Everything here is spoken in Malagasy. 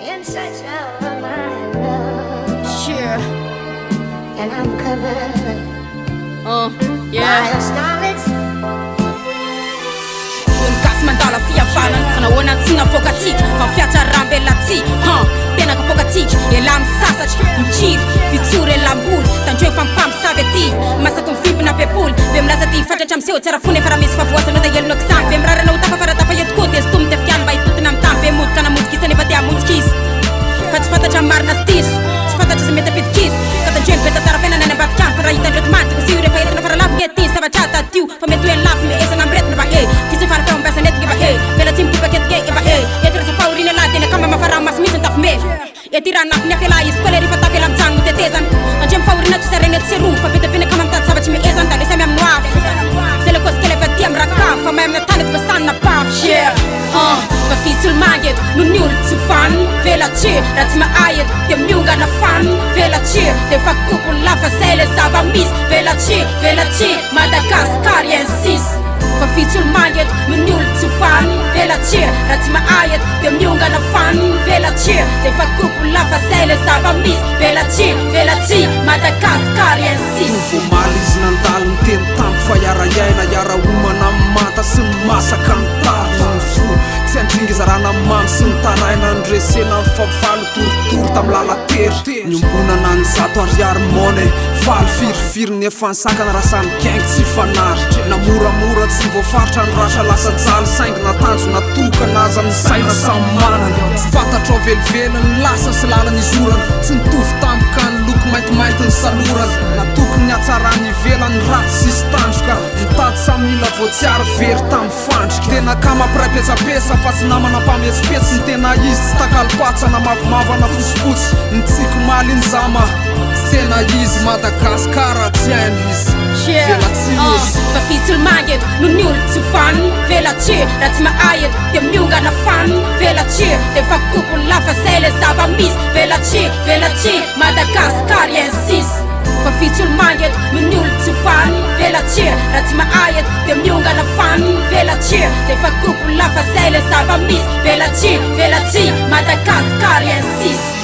in search of my love. Sure. And I'm covered Yeah. by a starlet. Gasy mandala fihavanana fanahoana tsy navoakatsika fa fiatsaram-belona ty tena kapoakatsika ela misasatra mikiry fitsory elamboly tandreo fampampisavy aty masaky mifimpina beboly be milaza ty fatratra miseho tsara fony efa raha misy favoasana da elona kisamy be mirarana ho tafa faratafa etikoa dia stomy ty fiany mba hitotona amin'ny tany be modika namodikisa nefa dia amonjikisa fa tsy fantatra marina sy tiso tsy fantatra sy mety apetikiso ka tandreo be tatara fiainana any ambavikany fa raha hitandreo tomantika sy io rehefa entina faralafiky etiny savatra tatio fa mety hoe lafy miesana amiretina va fitsifana feombasanetiny va vela tsy mitipaketike eva ety rasa paorina lahy tena kamba mafara masy misy ny tafime ety raha nafiny afela izy koa le rehefa tafela mijango mitetezany andre mifaorina tsy sareny ety seroa fa betapina kama mitady zavatsy miezany da lesy amy amin'ny hoavy zay le cause kele fa tia amy rakavy fa mahay amin'ny tany eto basanina pafy fa fitsolo mangeto no ny olo tsy fany velatry raha tsy mahay eto dia miongana fany velatry dia fa kopony lafa zay le zava-misy velatry Madagasikara insist fa fitsolo mangeto no ny olo tsy fany velatry raha tsy mahay eto dia miongana fany velatry dia fa kopony lafa zay le zava-misy velatry Madagasikara insist Vomaly izy nandalo ny teny tampo fa iara-iaina iara-homana manta sy ny masaka ny tany fo tsy andringa izarana mamy sy ny taraina nydresena ny favalo toritory tamy lalatery nyombonana ny zato ariary mone faly firifiry ny efa nisakana rasany kengy tsy fanary namoramora tsy voafaritra ny rasa lasa jaly saingy natanjo natokana aza ny saina samy manany tsy fantatra velivelany lasa sy lalany izorana tsy nitovy tampoka ny loko maintimainty ny salorana natokony atsarany ivelany ratsy sisy tandroka mitady samila voatsiary very tamy fandrika tena ka mampiraipetsapesa fa tsy namana mpametsipetsy ny tena izy tsy takalopatsana mavomavana fotsifotsy ny tsiko maly ny zama tsy tena izy Madagasikara tsy hainy izy velatsy izy fa fitsolo mangeto no ny olo tsy fany velatry raha tsy mahay eto dia miongana fany velatry dia fa kopony lafa zay le zava-misy velatry Madagasikara insist fa fitsolo mangeto no ny olo tsy fany velatry raha tsy mahay eto dia miongana fany velatry dia fa kopony lafa zay le zava-misy velatry Madagasikara insist